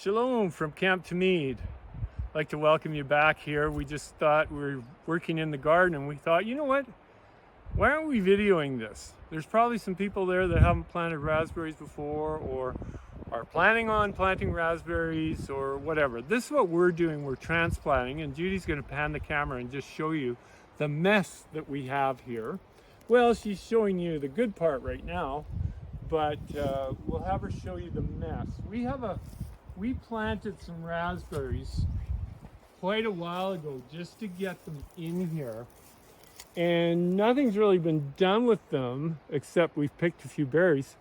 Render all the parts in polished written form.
Shalom from Camp Tamid. I'd like to welcome you back here. We just thought we were working in the garden and we thought, you know what? Why aren't we videoing this? There's probably some people there that haven't planted raspberries before or are planning on planting raspberries or whatever. This is what we're doing. We're transplanting, and Judy's going to pan the camera and just show you the mess that we have here. Well, she's showing you the good part right now, but we'll have her show you the mess. We planted some raspberries quite a while ago just to get them in here, and nothing's really been done with them except we've picked a few berries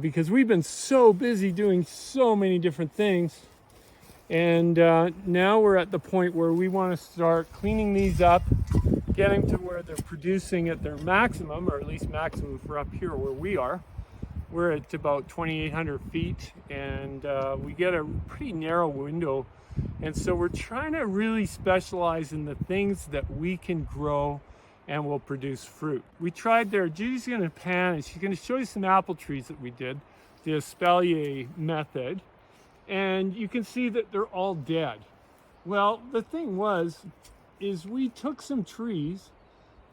because we've been so busy doing so many different things. And now we're at the point where we want to start cleaning these up, getting to where they're producing at their maximum, or at least maximum for up here where we are. We're at about 2,800 feet, and we get a pretty narrow window. And so we're trying to really specialize in the things that we can grow and will produce fruit. We tried there, Judy's going to pan, and she's going to show you some apple trees that we did, the espalier method. And you can see that they're all dead. Well, the thing is we took some trees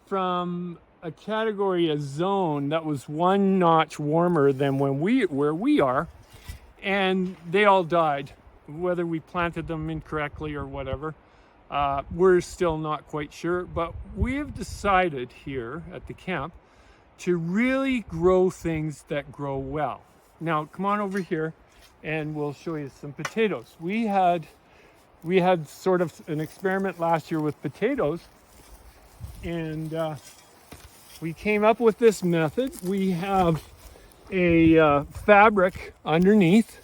from a category, a zone that was one notch warmer than where we are, and they all died. Whether we planted them incorrectly or whatever, we're still not quite sure, but we have decided here at the camp to really grow things that grow well. Now, come on over here and we'll show you some potatoes. We had sort of an experiment last year with potatoes, and we came up with this method. We have a fabric underneath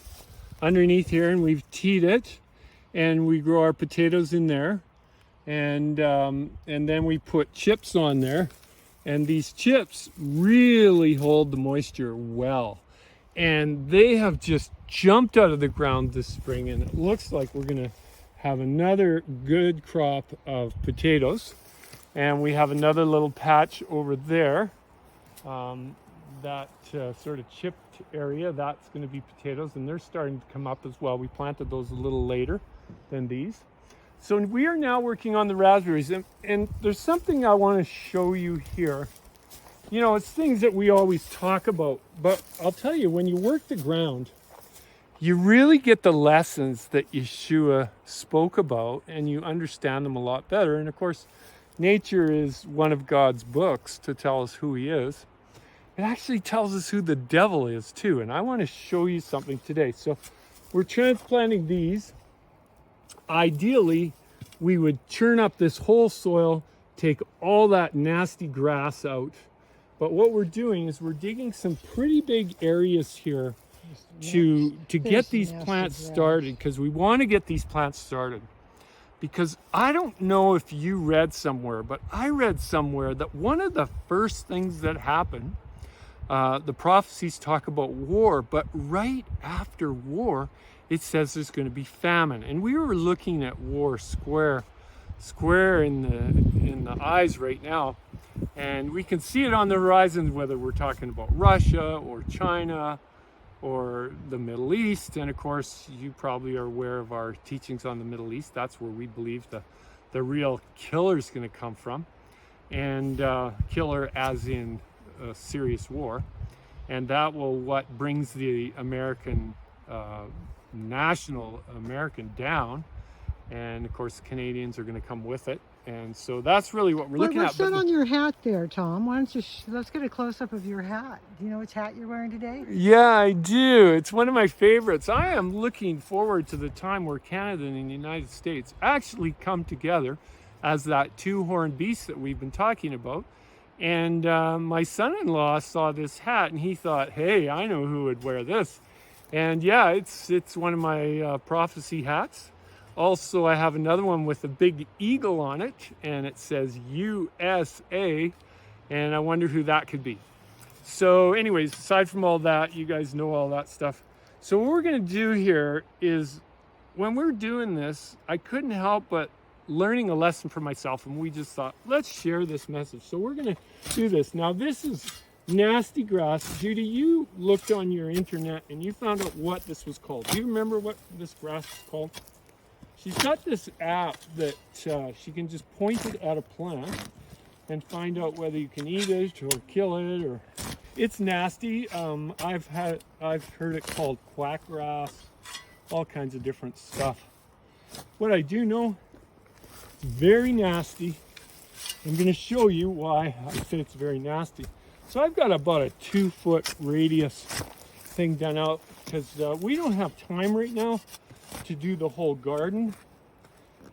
here, and we've teed it, and we grow our potatoes in there, and then we put chips on there, and these chips really hold the moisture well, and they have just jumped out of the ground this spring, and it looks like we're gonna have another good crop of potatoes. And we have another little patch over there, that sort of chipped area, that's going to be potatoes, and they're starting to come up as well. We planted those a little later than these. So we are now working on the raspberries, and there's something I want to show you here. You know, it's things that we always talk about, but I'll tell you, when you work the ground, you really get the lessons that Yeshua spoke about, and you understand them a lot better. And of course, nature is one of God's books to tell us who he is. It actually tells us who the devil is too. And I want to show you something today. So we're transplanting these. Ideally, we would churn up this whole soil, take all that nasty grass out. But what we're doing is we're digging some pretty big areas here to get these plants started, because we want to get these plants started. Because I don't know if you read somewhere, but I read somewhere that one of the first things that happened, the prophecies talk about war, but right after war, it says there's going to be famine. And we were looking at war square in the eyes right now. And we can see it on the horizon, whether we're talking about Russia or China or the Middle East. And of course, you probably are aware of our teachings on the Middle East. That's where we believe the real killer is going to come from, and killer as in a serious war. And that will what brings the American, national American down. And of course, the Canadians are going to come with it. And so that's really what we're looking at. What's that on your hat there, Tom? Why don't you, let's get a close-up of your hat. Do you know which hat you're wearing today? Yeah, I do. It's one of my favorites. I am looking forward to the time where Canada and the United States actually come together as that two-horned beast that we've been talking about. And my son-in-law saw this hat and he thought, hey, I know who would wear this. And yeah, it's one of my prophecy hats. Also, I have another one with a big eagle on it, and it says USA, and I wonder who that could be. So anyways, aside from all that, you guys know all that stuff. So what we're going to do here is, when we're doing this, I couldn't help but learning a lesson for myself, and we just thought, let's share this message. So we're going to do this. Now, this is Nasty grass. Judy, you looked on your internet and you found out what this was called. Do you remember what this grass is called? She's got this app that she can just point it at a plant and find out whether you can eat it or kill it, or it's nasty. I've heard it called quack grass, all kinds of different stuff. What I do know, it's very nasty. I'm going to show you why I say it's very nasty. So I've got about a 2-foot radius thing done out because we don't have time right now to do the whole garden.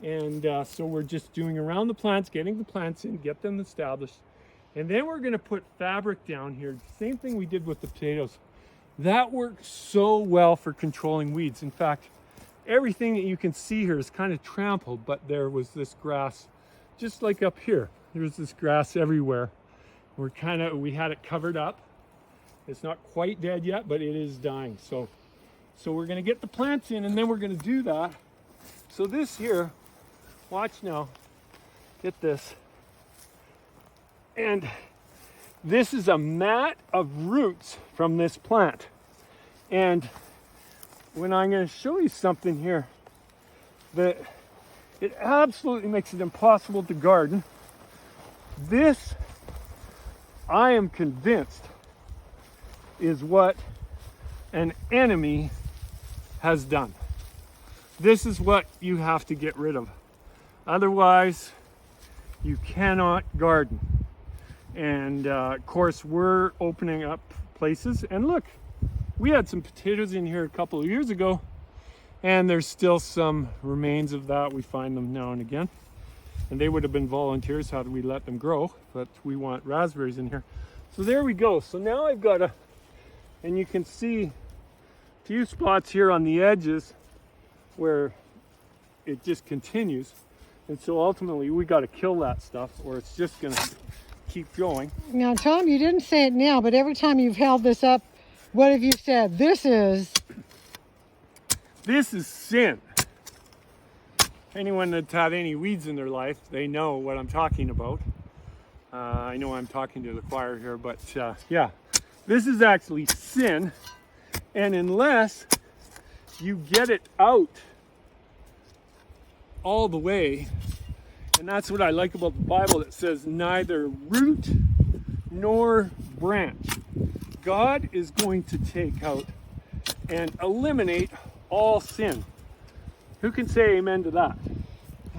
And so we're just doing around the plants, getting the plants in, get them established. And then we're going to put fabric down here. Same thing we did with the potatoes. That works so well for controlling weeds. In fact, everything that you can see here is kind of trampled, but there was this grass just like up here. There's this grass everywhere. We had it covered up. It's not quite dead yet, but it is dying. So we're going to get the plants in, and then we're going to do that. So this here, watch now, get this. And this is a mat of roots from this plant. And when I'm going to show you something here that it absolutely makes it impossible to garden, this, I am convinced, is what an enemy has done. This is what you have to get rid of. Otherwise, you cannot garden. And of course, we're opening up places. And look, we had some potatoes in here a couple of years ago, and there's still some remains of that. We find them now and again. And they would have been volunteers had we let them grow, but we want raspberries in here. So there we go. So now I've got and you can see a few spots here on the edges where it just continues. And so ultimately we got to kill that stuff or it's just going to keep going. Now, Tom, you didn't say it now, but every time you've held this up, what have you said? This is sin. Anyone that's had any weeds in their life, they know what I'm talking about. I know I'm talking to the choir here, but yeah, this is actually sin. And unless you get it out all the way, and that's what I like about the Bible, that says neither root nor branch. God is going to take out and eliminate all sin. Who can say amen to that?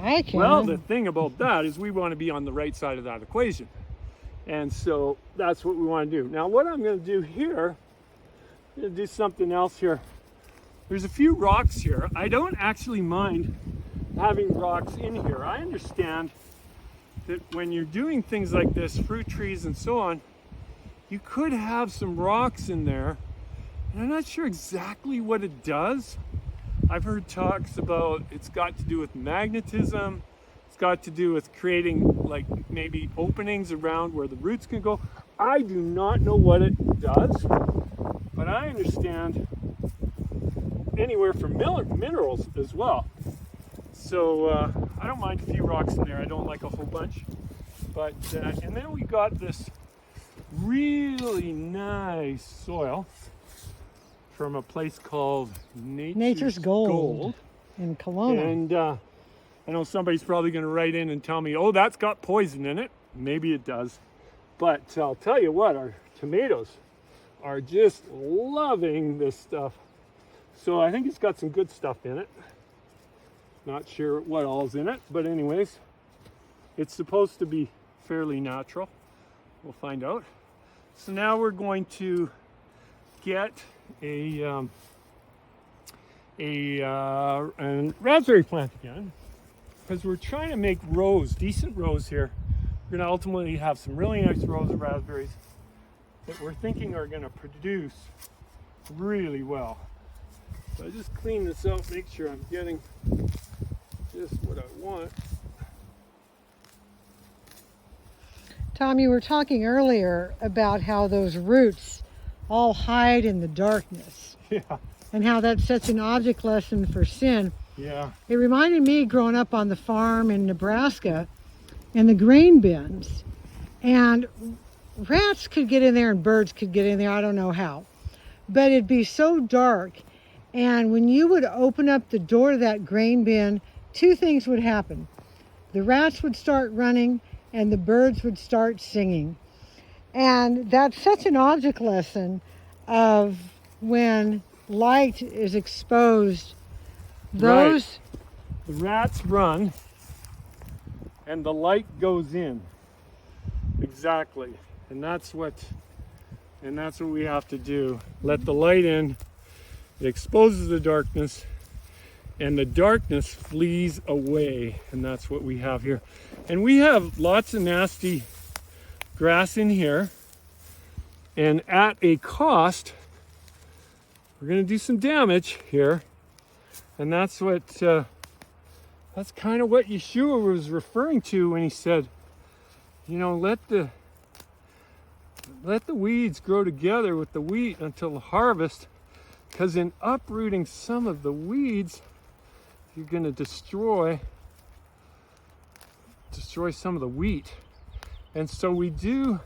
I can. Well, the thing about that is we want to be on the right side of that equation. And so that's what we want to do. Now, what I'm going to do here, I'm going to do something else here. There's a few rocks here. I don't actually mind having rocks in here. I understand that when you're doing things like this, fruit trees and so on, you could have some rocks in there. And I'm not sure exactly what it does. I've heard talks about it's got to do with magnetism. It's got to do with creating like maybe openings around where the roots can go. I do not know what it does, but I understand anywhere from minerals as well. So I don't mind a few rocks in there. I don't like a whole bunch. But and then we got this really nice soil from a place called Nature's Gold in Kelowna. And I know somebody's probably going to write in and tell me, oh, that's got poison in it. Maybe it does. But I'll tell you what, our tomatoes are just loving this stuff. So I think it's got some good stuff in it. Not sure what all's in it, but anyways, it's supposed to be fairly natural. We'll find out. So now we're going to get a raspberry plant again, because we're trying to make rows, decent rows here. We're going to ultimately have some really nice rows of raspberries that we're thinking are going to produce really well. So I just clean this out, make sure I'm getting just what I want. Tom, you were talking earlier about how those roots all hide in the darkness. Yeah. And how that's such an object lesson for sin. Yeah. It reminded me growing up on the farm in Nebraska and the grain bins. And rats could get in there and birds could get in there. I don't know how. But it'd be so dark. And when you would open up the door of that grain bin, two things would happen. The rats would start running and the birds would start singing. And that's such an object lesson of when light is exposed. Those The rats run and the light goes in. Exactly. And that's what we have to do. Let the light in. It exposes the darkness and the darkness flees away. And that's what we have here. And we have lots of nasty grass in here. And at a cost, we're going to do some damage here. And that's what that's kind of what Yeshua was referring to when he said, you know, let the weeds grow together with the wheat until the harvest, because in uprooting some of the weeds, you're going to destroy some of the wheat. And so we do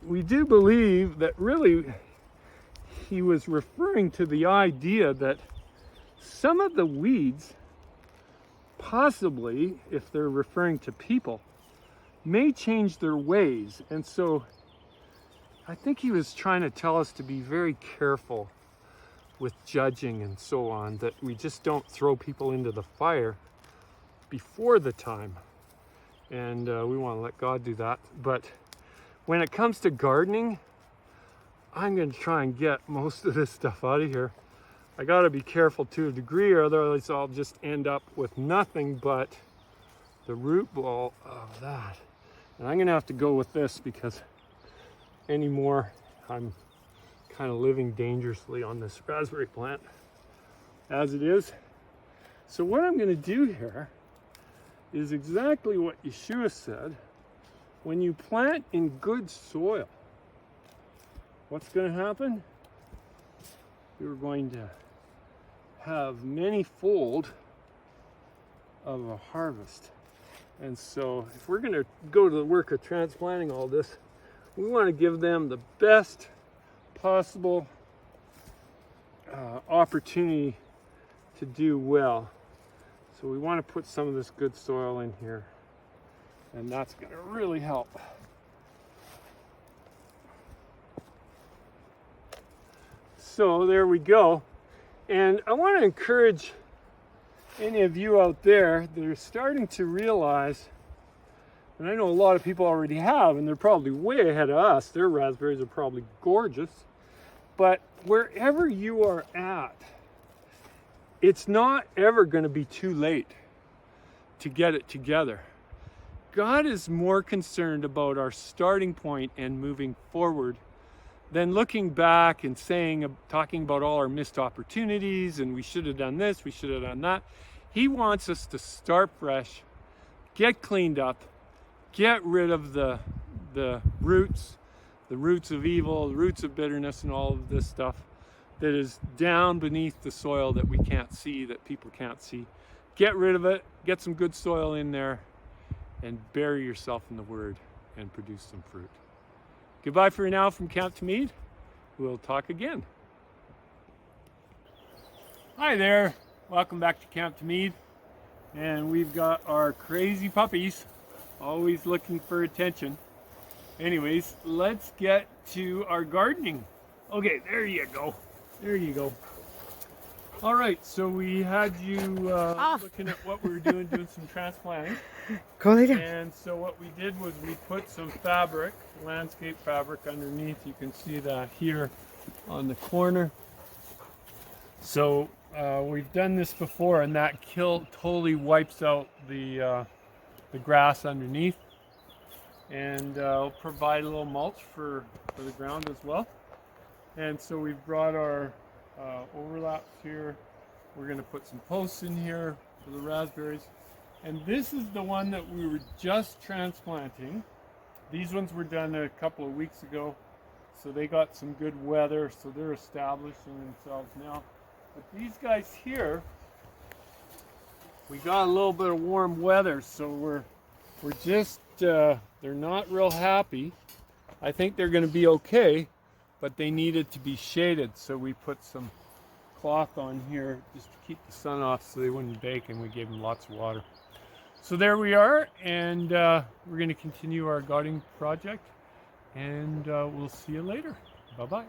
believe that really he was referring to the idea that some of the weeds, possibly, if they're referring to people, may change their ways. And so I think he was trying to tell us to be very careful with judging and so on, that we just don't throw people into the fire before the time. And we want to let God do that. But when it comes to gardening, I'm going to try and get most of this stuff out of here. I got to be careful to a degree, or otherwise I'll just end up with nothing but the root ball of that. And I'm going to have to go with this, because anymore I'm kind of living dangerously on this raspberry plant as it is. So what I'm going to do here is exactly what Yeshua said. When you plant in good soil, what's going to happen? You're going to have many-fold of a harvest. And so if we're going to go to the work of transplanting all this, we want to give them the best possible opportunity to do well. So we want to put some of this good soil in here, and that's going to really help. So there we go. And I want to encourage any of you out there that are starting to realize, and I know a lot of people already have, and they're probably way ahead of us. Their raspberries are probably gorgeous. But wherever you are at, it's not ever going to be too late to get it together. God is more concerned about our starting point and moving forward than looking back and talking about all our missed opportunities and we should have done this, we should have done that. He wants us to start fresh, get cleaned up, get rid of the roots of evil, the roots of bitterness and all of this stuff that is down beneath the soil that we can't see, that people can't see. Get rid of it, get some good soil in there, and bury yourself in the Word and produce some fruit. Goodbye for now from Camp to Mead. We'll talk again. Hi there, welcome back to Camp to Mead. And we've got our crazy puppies, always looking for attention. Anyways, let's get to our gardening. Okay, there you go. There you go. All right, so we had you looking at what we were doing some transplanting. Go lay down. And so what we did was we put some fabric, landscape fabric underneath. You can see that here on the corner. So we've done this before, and that totally wipes out the grass underneath. And it'll provide a little mulch for the ground as well. And so we've brought our overlaps here. We're going to put some posts in here for the raspberries. And this is the one that we were just transplanting. These ones were done a couple of weeks ago. So they got some good weather, so they're establishing themselves now. But these guys here, we got a little bit of warm weather, so we're just, they're not real happy. I think they're going to be okay, but they needed to be shaded, so we put some cloth on here just to keep the sun off so they wouldn't bake, and we gave them lots of water. So there we are, and we're going to continue our gardening project, and we'll see you later. Bye-bye.